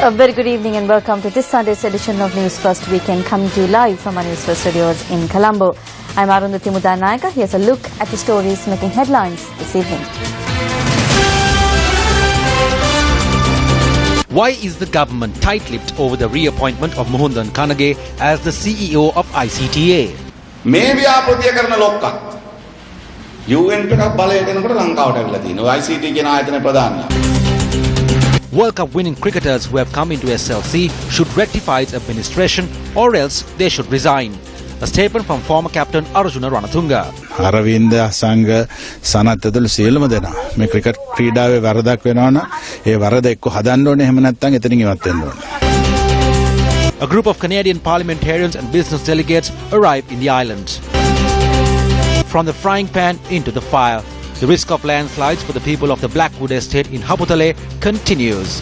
A very good evening and welcome to this Sunday's edition of News First Weekend, coming to you live from our News First studios in Colombo. I'm Arundhati Mudanayaka. Here's a look at the stories making headlines this evening. Why is the government tight-lipped over the reappointment of Mohundan Kanage as the CEO of ICTA? මේ ව්‍යාපෘතිය කරන ලොක්කා UN එකක් බලයට එනකොට ලංකාවට ඇවිල්ලා තියෙනවා ICT කියන ආයතන ප්‍රධානියා. World Cup winning cricketers who have come into SLC should rectify its administration or else they should resign. A statement from former captain Arjuna Ranatunga. Aravinda Asanga Sanath ඇතුළු සියලුම දෙනා මේ ක්‍රිකට් ක්‍රීඩාවේ වරදක් වෙනවා නම් ඒ වරද එක්ක හදන්න ඕනේ එහෙම නැත්නම් එතනින් ඉවත් වෙන්න ඕනේ. A group of Canadian parliamentarians and business delegates arrived in the island. From the frying pan into the fire, the risk of landslides for the people of the Blackwood estate in Haputale continues.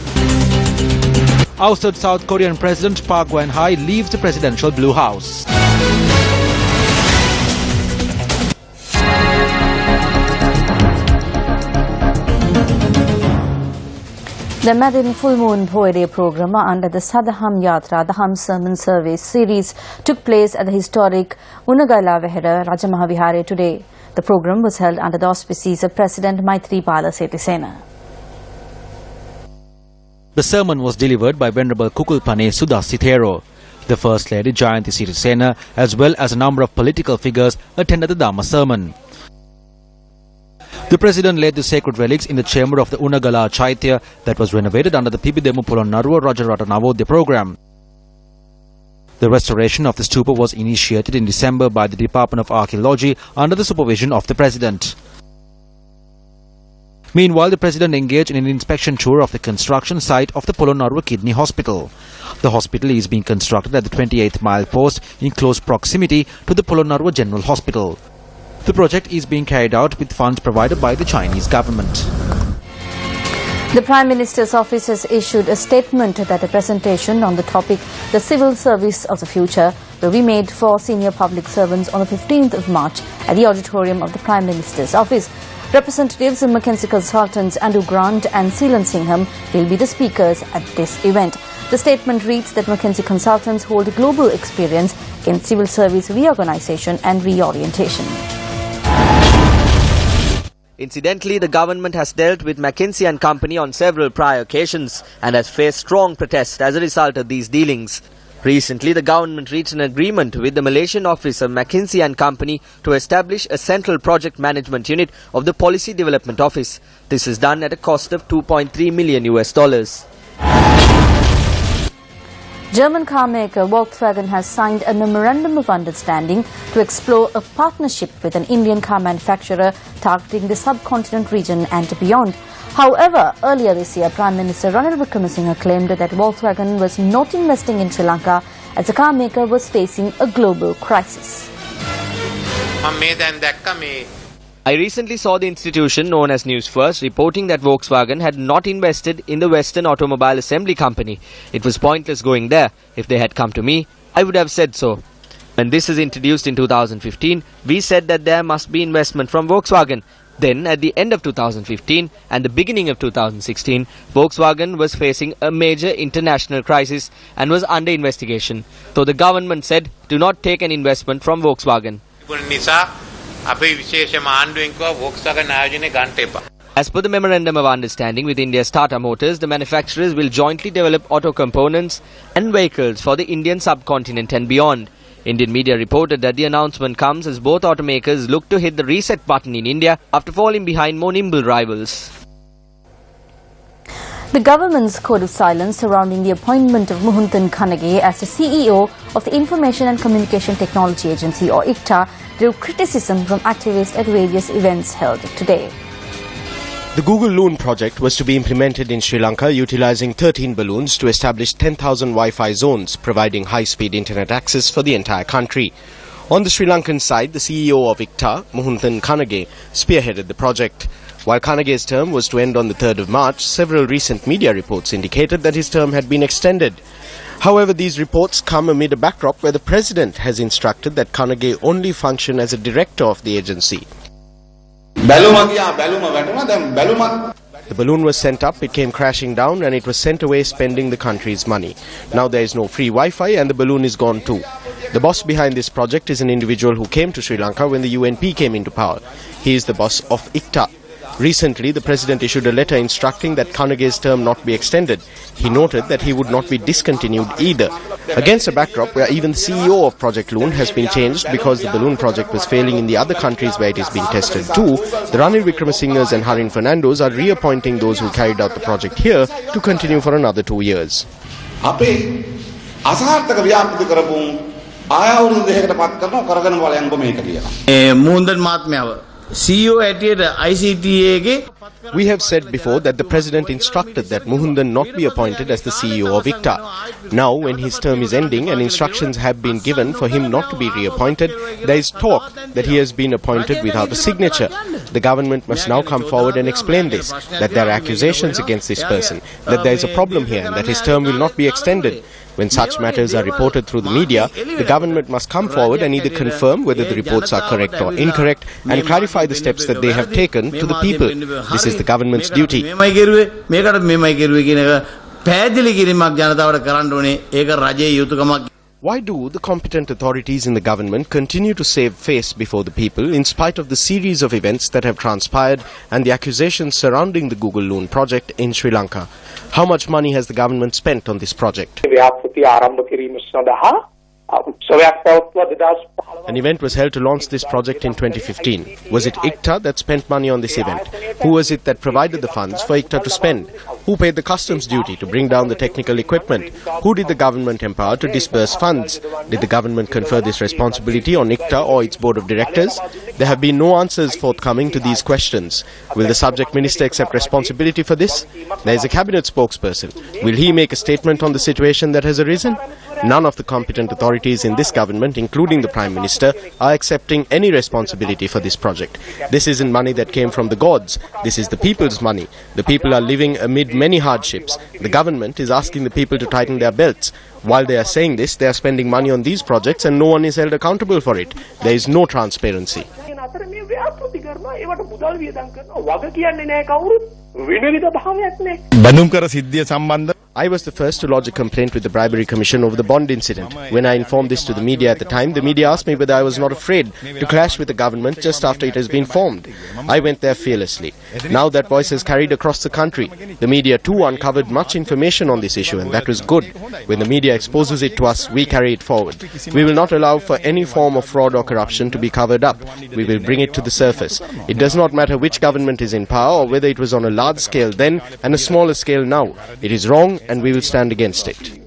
Ousted South Korean President Park Geun-hye leaves the presidential Blue House. The Madin Full Moon Poetry program under the Sadaham Yatra, the Ham Sermon Service series, took place at the historic Unagala Vehera Rajamahawihare today. The program was held under the auspices of President Maithripala Sirisena. The sermon was delivered by Venerable Kukulpane Sudhasithero. The First Lady Jayanthi Sirisena, as well as a number of political figures, attended the Dhamma sermon. The President laid the sacred relics in the chamber of the Unagala Chaitya that was renovated under the Pibidemu Polonnaruwa Rajarata Navodaya program. The restoration of the stupa was initiated in December by the Department of Archaeology under the supervision of the President. Meanwhile, the President engaged in an inspection tour of the construction site of the Polonnaruwa Kidney Hospital. The hospital is being constructed at the 28th mile post in close proximity to the Polonnaruwa General Hospital. The project is being carried out with funds provided by the Chinese government. The Prime Minister's office has issued a statement that a presentation on the topic, the civil service of the future, will be made for senior public servants on the 15th of March at the auditorium of the Prime Minister's office. Representatives of McKinsey Consultants Andrew Grant and Seelan Singham will be the speakers at this event. The statement reads that McKinsey Consultants hold global experience in civil service reorganization and reorientation. Incidentally, the government has dealt with McKinsey and Company on several prior occasions and has faced strong protest as a result of these dealings. Recently, the government reached an agreement with the Malaysian office of McKinsey and Company to establish a central project management unit of the Policy Development Office. This is done at a cost of $2.3 million. German car maker Volkswagen has signed a memorandum of understanding to explore a partnership with an Indian car manufacturer targeting the subcontinent region and beyond. However, earlier this year, Prime Minister Ranil Wickremesinghe claimed that Volkswagen was not investing in Sri Lanka as the car maker was facing a global crisis. I recently saw the institution known as Newsfirst reporting that Volkswagen had not invested in the Western Automobile Assembly Company. It was pointless going there. If they had come to me, I would have said so. When this was introduced in 2015, we said that there must be investment from Volkswagen. Then, at the end of 2015 and the beginning of 2016, Volkswagen was facing a major international crisis and was under investigation. So the government said, do not take an investment from Volkswagen. As per the Memorandum of Understanding with India's Tata Motors, the manufacturers will jointly develop auto components and vehicles for the Indian subcontinent and beyond. Indian media reported that the announcement comes as both automakers look to hit the reset button in India after falling behind more nimble rivals. The government's code of silence surrounding the appointment of Mohundan Kanage as the CEO of the Information and Communication Technology Agency, or ICTA, drew criticism from activists at various events held today. The Google Loon project was to be implemented in Sri Lanka utilizing 13 balloons to establish 10,000 Wi-Fi zones, providing high-speed internet access for the entire country. On the Sri Lankan side, the CEO of ICTA, Mohundan Kanage, spearheaded the project. While Kanage's term was to end on the 3rd of March, several recent media reports indicated that his term had been extended. However, these reports come amid a backdrop where the President has instructed that Kanage only function as a director of the agency. The balloon was sent up, it came crashing down, and it was sent away spending the country's money. Now there is no free Wi-Fi and the balloon is gone too. The boss behind this project is an individual who came to Sri Lanka when the UNP came into power. He is the boss of ICTA. Recently, the president issued a letter instructing that Carnegie's term not be extended. He noted that he would not be discontinued either. Against a backdrop where even the CEO of Project Loon has been changed because the balloon project was failing in the other countries where it is being tested too, the Ranil Wickramasinghes and Harin Fernandos are reappointing those who carried out the project here to continue for another 2 years. අපේ අසාර්ථක ව්‍යාපෘති කරපු ආය අවුරුදු දෙකකට පත් කරනවා කරගෙන බලයන්කො මේක කියලා. මූන්දන් මාත්මයාව CEO ඇටියට ICTA ගේ We have said before that the president instructed that Muhundan not be appointed as the CEO of ICTA. Now, when his term is ending and instructions have been given for him not to be reappointed, there is talk that he has been appointed without a signature. The government must now come forward and explain this, that there are accusations against this person, that there is a problem here and that his term will not be extended. When such matters are reported through the media, the government must come forward and either confirm whether the reports are correct or incorrect and clarify the steps that they have taken to the people. This is the government's duty. Why do the competent authorities in the government continue to save face before the people in spite of the series of events that have transpired and the accusations surrounding the Google Loon project in Sri Lanka? How much money has the government spent on this project? An event was held to launch this project in 2015. Was it ICTA that spent money on this event? Who was it that provided the funds for ICTA to spend? Who paid the customs duty to bring down the technical equipment? Who did the government empower to disburse funds? Did the government confer this responsibility on ICTA or its board of directors? There have been no answers forthcoming to these questions. Will the subject minister accept responsibility for this? There is a cabinet spokesperson. Will he make a statement on the situation that has arisen? None of the competent authorities in this government, including the Prime Minister, are accepting any responsibility for this project. This isn't money that came from the gods. This is the people's money. The people are living amid many hardships. The government is asking the people to tighten their belts. While they are saying this, they are spending money on these projects and no one is held accountable for it. There is no transparency. I was the first to lodge a complaint with the Bribery Commission over the bond incident. When I informed this to the media at the time, the media asked me whether I was not afraid to clash with the government just after it has been formed. I went there fearlessly. Now that voice has carried across the country. The media too uncovered much information on this issue, and that was good. When the media exposes it to us, we carry it forward. We will not allow for any form of fraud or corruption to be covered up. We will bring it to the surface. It does not matter which government is in power or whether it was on a large scale then and a smaller scale now. It is wrong and we will stand against it.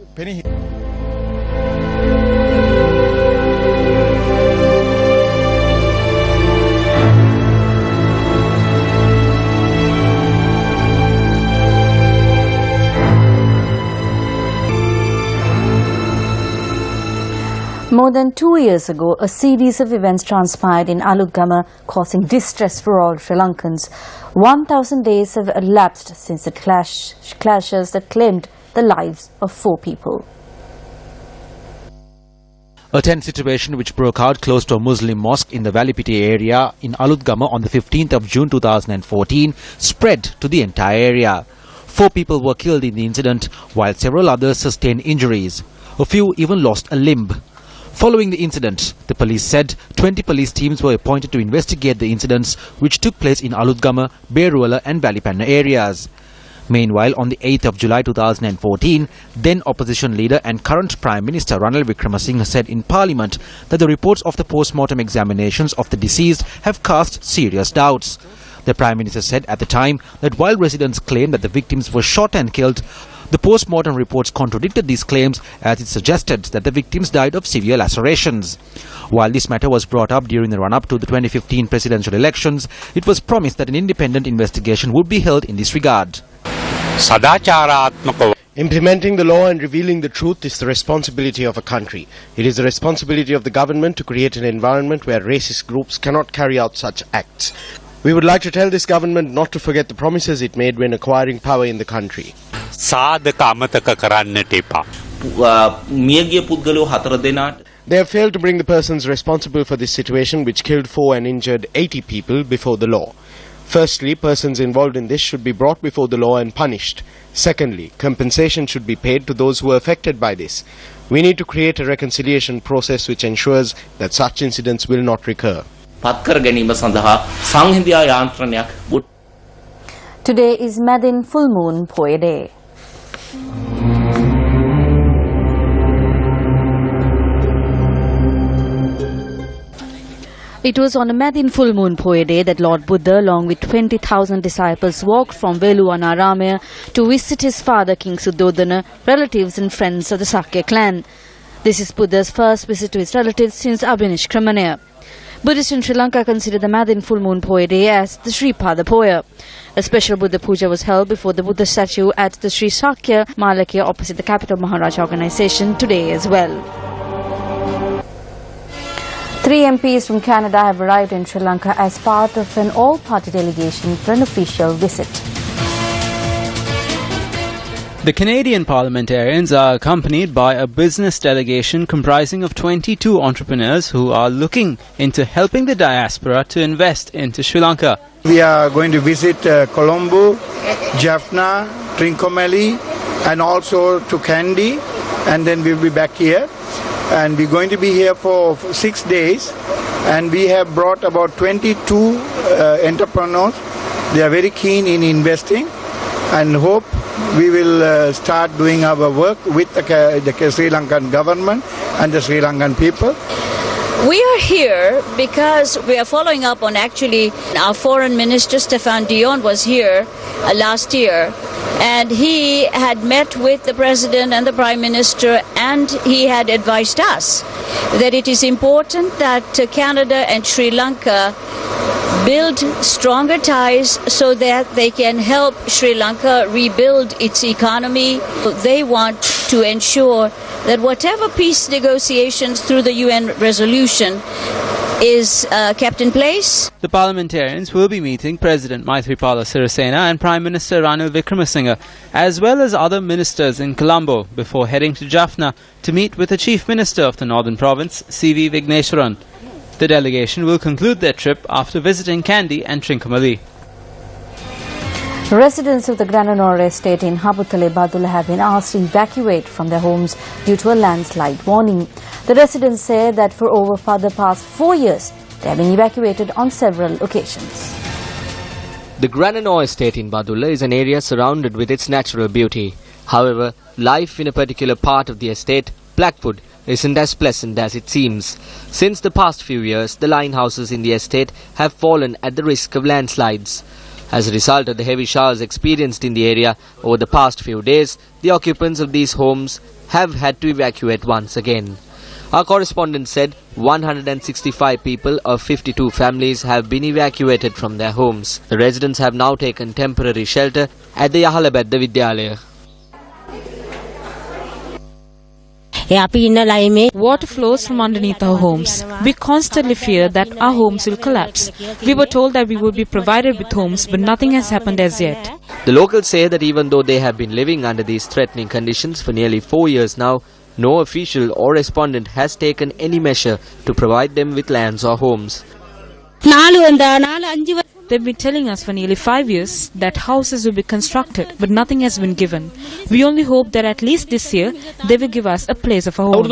More than 2 years ago, a series of events transpired in Alugama, causing distress for all Sri Lankans. 1,000 days have elapsed since the clashes that claimed the lives of 4 people. A tense situation which broke out close to a Muslim mosque in the Valipiti area in Alugama on the 15th of June 2014 spread to the entire area. 4 people were killed in the incident, while several others sustained injuries. A few even lost a limb. Following the incident, the police said 20 police teams were appointed to investigate the incidents which took place in Alugama, Beruala and Valipanna areas. Meanwhile, on the 8th of July 2014, then opposition leader and current Prime Minister Ranil Wickramasinghe said in Parliament that the reports of the post-mortem examinations of the deceased have cast serious doubts. The Prime Minister said at the time that while residents claimed that the victims were shot and killed, the post-mortem reports contradicted these claims as it suggested that the victims died of severe lacerations. While this matter was brought up during the run-up to the 2015 presidential elections, it was promised that an independent investigation would be held in this regard. Implementing the law and revealing the truth is the responsibility of a country. It is the responsibility of the government to create an environment where racist groups cannot carry out such acts. We would like to tell this government not to forget the promises it made when acquiring power in the country. They have failed to bring the persons responsible for this situation which killed 4 and injured 80 people before the law. Firstly, persons involved in this should be brought before the law and punished. Secondly, compensation should be paid to those who were affected by this. We need to create a reconciliation process which ensures that such incidents will not recur. Today is Madin Full Moon Poya Day. It was on a Madin Full Moon Poya Day that Lord Buddha, along with 20,000 disciples, walked from Veluvanarama to visit his father King Suddhodana, relatives and friends of the Sakya clan. This is Buddha's first visit to his relatives since Abhinishkramanaya. Buddhists in Sri Lanka consider the Madin Full Moon Poya Day as the Sri Pada Poya. A special Buddha Puja was held before the Buddha statue at the Sri Sakya Malakya opposite the Capital Maharaj organization today as well. 3 MPs from Canada have arrived in Sri Lanka as part of an all-party delegation for an official visit. The Canadian parliamentarians are accompanied by a business delegation comprising of 22 entrepreneurs who are looking into helping the diaspora to invest into Sri Lanka. We are going to visit Colombo, Jaffna, Trincomalee and also to Kandy, and then we'll be back here. And we're going to be here for 6 days, and we have brought about 22 entrepreneurs. They are very keen in investing and hope we will start doing our work with the Sri Lankan government and the Sri Lankan people. We are here because we are following up on actually our foreign minister Stefan Dion was here last year, and he had met with the president and the prime minister, and he had advised us that it is important that Canada and Sri Lanka build stronger ties so that they can help Sri Lanka rebuild its economy. They want to ensure that whatever peace negotiations through the UN resolution is kept in place. The parliamentarians will be meeting President Maithripala Sirisena and Prime Minister Ranil Wickremesinghe, as well as other ministers in Colombo, before heading to Jaffna to meet with the Chief Minister of the Northern Province, C.V. Vigneswaran. The delegation will conclude their trip after visiting Kandy and Trincomalee. Residents of the Grananore estate in Habutale Badula have been asked to evacuate from their homes due to a landslide warning. The residents say that for the past 4 years, they have been evacuated on several occasions. The Grananore estate in Badula is an area surrounded with its natural beauty. However, life in a particular part of the estate, Blackwood, isn't as pleasant as it seems. Since the past few years, the line houses in the estate have fallen at the risk of landslides. As a result of the heavy showers experienced in the area over the past few days, the occupants of these homes have had to evacuate once again. Our correspondent said 165 people of 52 families have been evacuated from their homes. The residents have now taken temporary shelter at the Yahalabedda Vidyalaya. Water flows from underneath our homes. We constantly fear that our homes will collapse. We were told that we would be provided with homes, but nothing has happened as yet. The locals say that even though they have been living under these threatening conditions for nearly 4 years now, no official or respondent has taken any measure to provide them with lands or homes. They've been telling us for nearly 5 years that houses will be constructed, but nothing has been given. We only hope that at least this year, they will give us a place of a home.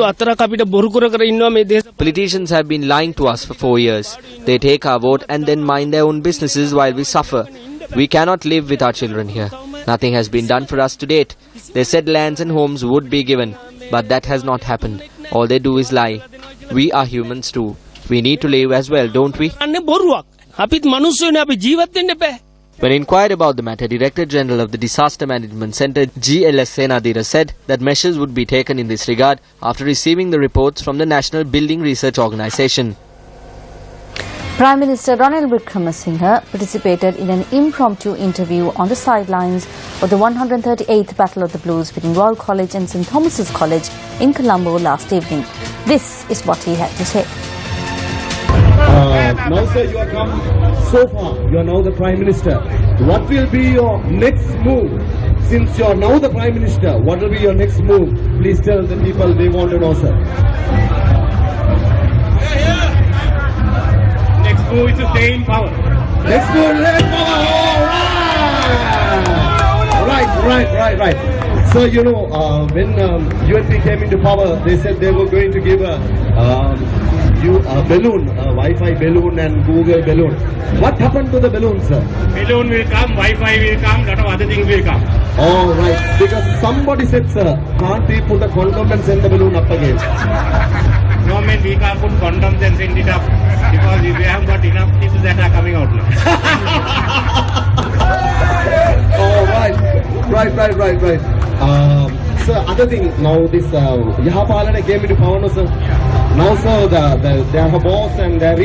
Politicians have been lying to us for 4 years. They take our vote and then mind their own businesses while we suffer. We cannot live with our children here. Nothing has been done for us to date. They said lands and homes would be given, but that has not happened. All they do is lie. We are humans too. We need to live as well, don't we? When inquired about the matter, Director General of the Disaster Management Centre, G.L.S. Senadira, said that measures would be taken in this regard after receiving the reports from the National Building Research Organisation. Prime Minister Ranil Wickremesinghe participated in an impromptu interview on the sidelines of the 138th Battle of the Blues between Royal College and St. Thomas's College in Colombo last evening. This is what he had to say. Now sir, you have come so far, you are now the Prime Minister. What will be your next move? Since you are now the Prime Minister, what will be your next move? Please tell the people, they want to know, sir. Next move is to stay in power. Next move, left power. Right. So, you know, when UNP came into power, they said they were going to give a balloon, a Wi-Fi balloon and Google balloon. What happened to the balloon, sir? Balloon will come, Wi-Fi will come, lot of other things will come. All right, because somebody said, sir, can't we put a condom and send the balloon up again? No, man, we can't put condoms and send it up because we haven't got enough pieces that are coming out now. Oh, right. Sir, other thing, now this Yahapalana came into power, no, sir? Now, sir, they have a boss and there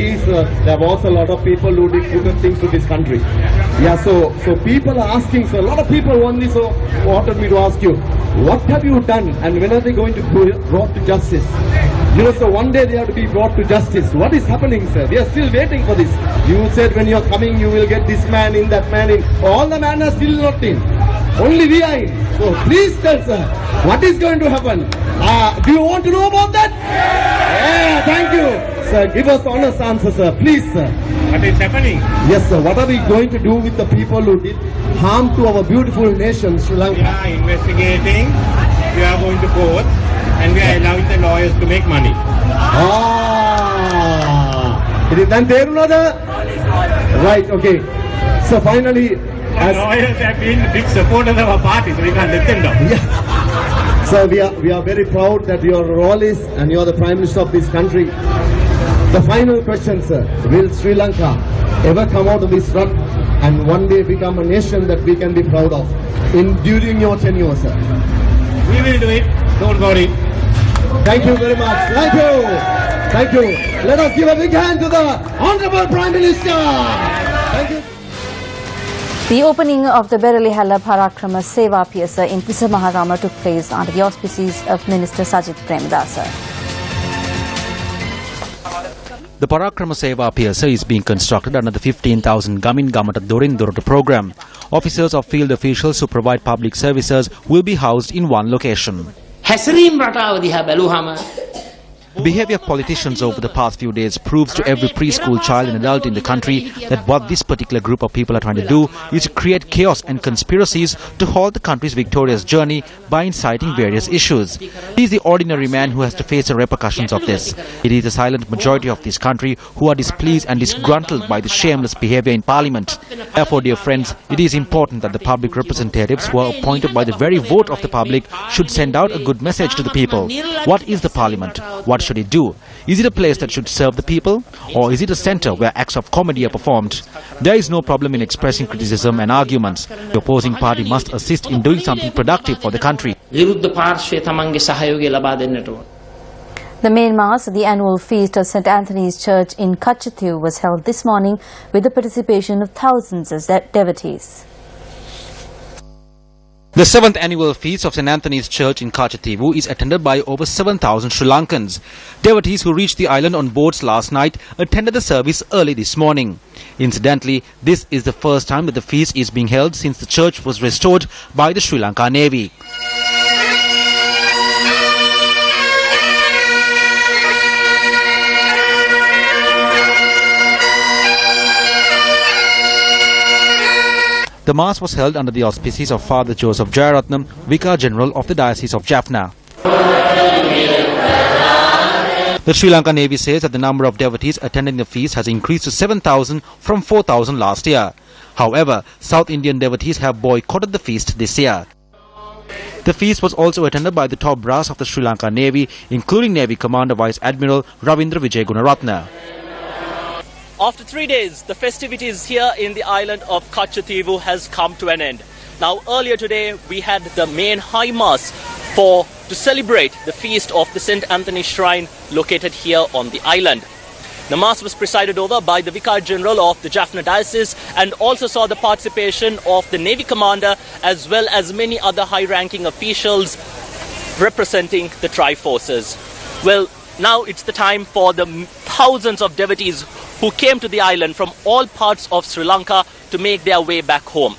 was a lot of people who did good things to this country. Yeah, so people are asking, sir, a lot of people want this, so wanted me to ask you, what have you done and when are they going to be brought to justice? You know, so one day they have to be brought to justice. What is happening, sir? We are still waiting for this. You said when you are coming, you will get this man in, that man in. All the men are still not in. Only we are in. So please tell, sir, what is going to happen? Do you want to know about that? Yeah, thank you. Sir, give us honest answer, sir. Please, sir. What is happening? Yes, sir. What are we going to do with the people who did harm to our beautiful nation, Sri Lanka? We are investigating. We are going to court. And we are allowing the lawyers to make money. It is then there another? Right, okay. So finally, as lawyers have been big supporters of our party, so we can't let them down. Yeah. So we are very proud that your role is, and you are the Prime Minister of this country. The final question, sir, will Sri Lanka ever come out of this rut and one day become a nation that we can be proud of during your tenure, sir? We will do it, don't worry. Thank you very much. Thank you. Let us give a big hand to the Honorable Prime Minister. Thank you. The opening of the Beralihalla Parakrama Seva Piyasa in Pisamaharama took place under the auspices of Minister Sajith Premadasa. The Parakrama Seva Piyasa is being constructed under the 15,000 Gamin Gamata Dorin Dorota program. Officers or field officials who provide public services will be housed in one location. The behavior of politicians over the past few days proves to every preschool child and adult in the country that what this particular group of people are trying to do is to create chaos and conspiracies to halt the country's victorious journey by inciting various issues. He is the ordinary man who has to face the repercussions of this. It is the silent majority of this country who are displeased and disgruntled by the shameless behavior in Parliament. Therefore, dear friends, it is important that the public representatives who are appointed by the very vote of the public should send out a good message to the people. What is the Parliament? What should it do? Is it a place that should serve the people? Or is it a centre where acts of comedy are performed? There is no problem in expressing criticism and arguments. The opposing party must assist in doing something productive for the country. The main mass at the annual feast of St. Anthony's Church in Katchathivu was held this morning with the participation of thousands of devotees. The 7th annual feast of St. Anthony's Church in Katchathivu is attended by over 7,000 Sri Lankans. Devotees who reached the island on boats last night attended the service early this morning. Incidentally, this is the first time that the feast is being held since the church was restored by the Sri Lanka Navy. The Mass was held under the auspices of Father Joseph Jayaratnam, Vicar General of the Diocese of Jaffna. The Sri Lanka Navy says that the number of devotees attending the feast has increased to 7,000 from 4,000 last year. However, South Indian devotees have boycotted the feast this year. The feast was also attended by the top brass of the Sri Lanka Navy, including Navy Commander Vice Admiral Ravindra Vijay Gunaratne. After 3 days, the festivities here in the island of Katchathivu has come to an end. Now, earlier today, we had the main high mass to celebrate the feast of the St. Anthony Shrine located here on the island. The mass was presided over by the Vicar General of the Jaffna Diocese and also saw the participation of the Navy Commander as well as many other high-ranking officials representing the Tri-Forces. Well, now it's the time for the thousands of devotees who came to the island from all parts of Sri Lanka to make their way back home.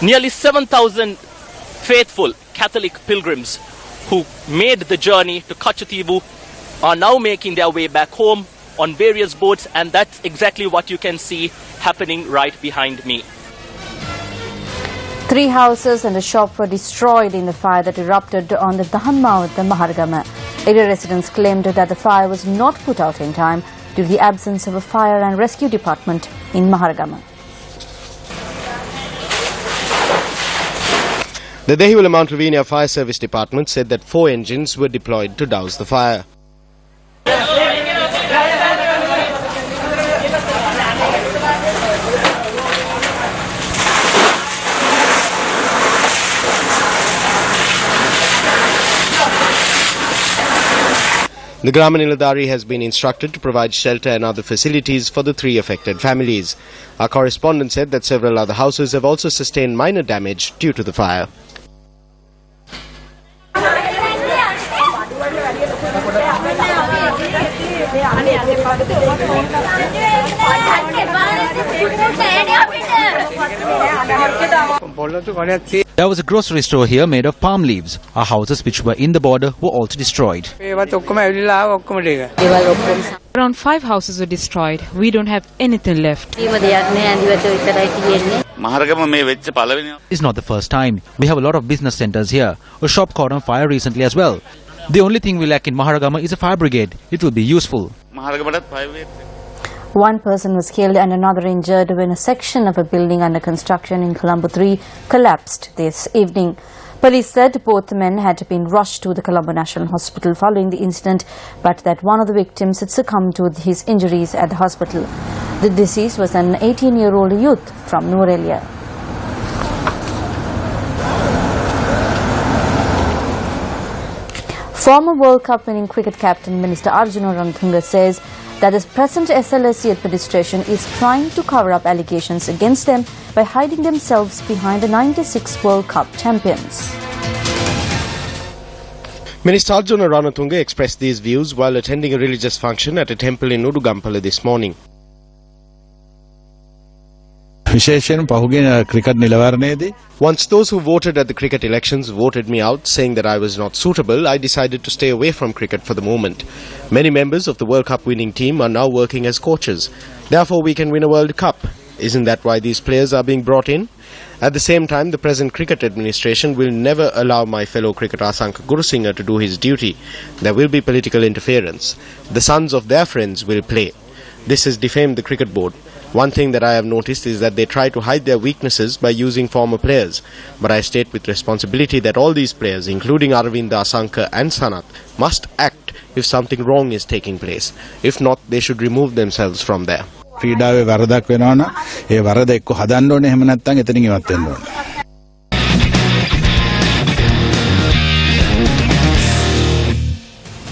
Nearly 7,000 faithful Catholic pilgrims who made the journey to Katchathivu are now making their way back home on various boats, and that's exactly what you can see happening right behind me. 3 houses and a shop were destroyed in the fire that erupted on the Dahanmawatha Maharagama. Area residents claimed that the fire was not put out in time due to the absence of a fire and rescue department in Maharagama. The Dehiwala Mount Ravinia Fire Service Department said that 4 engines were deployed to douse the fire. The Grama Niladhari has been instructed to provide shelter and other facilities for the 3 affected families. Our correspondent said that several other houses have also sustained minor damage due to the fire. There was a grocery store here made of palm leaves. Our houses which were in the border were also destroyed. Around 5 houses were destroyed. We don't have anything left. It's not the first time. We have a lot of business centers here. A shop caught on fire recently as well. The only thing we lack in Maharagama is a fire brigade. It will be useful. 1 person was killed and another injured when a section of a building under construction in Colombo 3 collapsed this evening. Police said both men had been rushed to the Colombo National Hospital following the incident, but that one of the victims had succumbed to his injuries at the hospital. The deceased was an 18-year-old youth from Nurelia. Former World Cup winning cricket captain Minister Arjuna Ranatunga says that the present SLSC administration is trying to cover up allegations against them by hiding themselves behind the 96 World Cup champions. Minister Arjuna Ranatunga expressed these views while attending a religious function at a temple in Udugampala this morning. Once those who voted at the cricket elections voted me out, saying that I was not suitable, I decided to stay away from cricket for the moment. Many members of the World Cup winning team are now working as coaches. Therefore, we can win a World Cup. Isn't that why these players are being brought in? At the same time, the present cricket administration will never allow my fellow cricketer Asanka Gurusinghe to do his duty. There will be political interference. The sons of their friends will play. This has defamed the cricket board. One thing that I have noticed is that they try to hide their weaknesses by using former players. But I state with responsibility that all these players, including Aravinda, Asanka and Sanat, must act if something wrong is taking place. If not, they should remove themselves from there. ක්‍රීඩාවේ වරදක් වෙනවා නම් ඒ වරද එක්ක හදන්න ඕනේ එහෙම නැත්නම් එතනින් ඉවත් වෙන්න ඕනේ.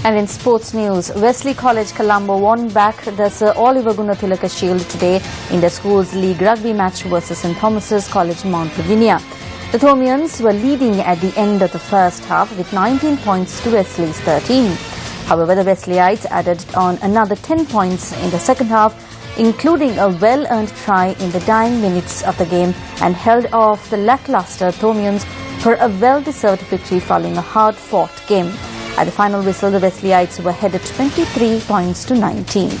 And in sports news, Wesley College Colombo won back the Sir Oliver Gunathilaka Shield today in the school's league rugby match versus St. Thomas's College, Mount Lavinia. The Thomians were leading at the end of the first half with 19 points to Wesley's 13. However, the Wesleyites added on another 10 points in the second half, including a well-earned try in the dying minutes of the game, and held off the lackluster Thomians for a well-deserved victory following a hard-fought game. At the final whistle, the Wesleyites were headed 23 points to 19.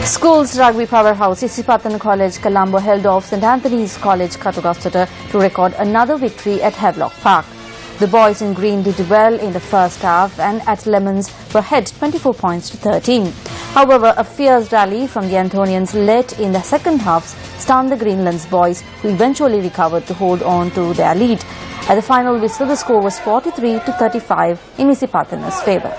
Schools rugby powerhouse Isipatana College Colombo held off St. Anthony's College Katugastata to record another victory at Havelock Park. The boys in green did well in the first half and at Lemons were ahead 24 points to 13. However, a fierce rally from the Anthonians late in the second half stunned the Greenlands boys, who eventually recovered to hold on to their lead. At the final whistle, the score was 43 to 35 in Isipatana's favour.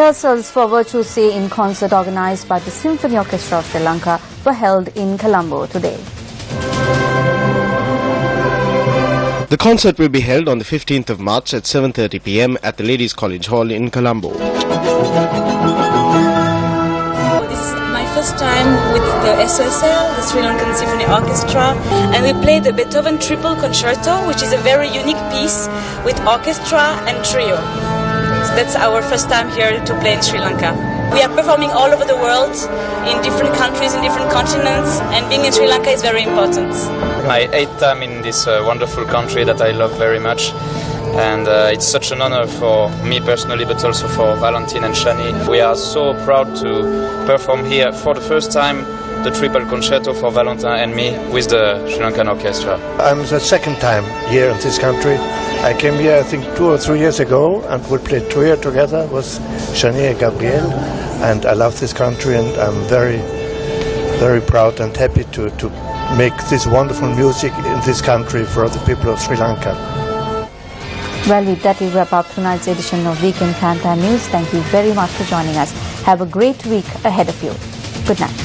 Rehearsals for Virtuosi in concert organised by the Symphony Orchestra of Sri Lanka were held in Colombo today. The concert will be held on the 15th of March at 7:30 p.m. at the Ladies College Hall in Colombo. This is my first time with the SOSL, the Sri Lankan Symphony Orchestra, and we played the Beethoven Triple Concerto, which is a very unique piece with orchestra and trio. So that's our first time here to play in Sri Lanka. We are performing all over the world, in different countries, in different continents, and being in Sri Lanka is very important. My 8th time in this wonderful country that I love very much, and it's such an honor for me personally, but also for Valentin and Shani. We are so proud to perform here for the first time the triple concerto for Valentin and me with the Sri Lankan Orchestra. I'm the second time here in this country. I came here I think 2 or 3 years ago and we played trio together with Shani and Gabriel, and I love this country and I'm very, very proud and happy to make this wonderful music in this country for the people of Sri Lanka. Well, with that we wrap up tonight's edition of Weekend Countdown News. Thank you very much for joining us. Have a great week ahead of you. Good night.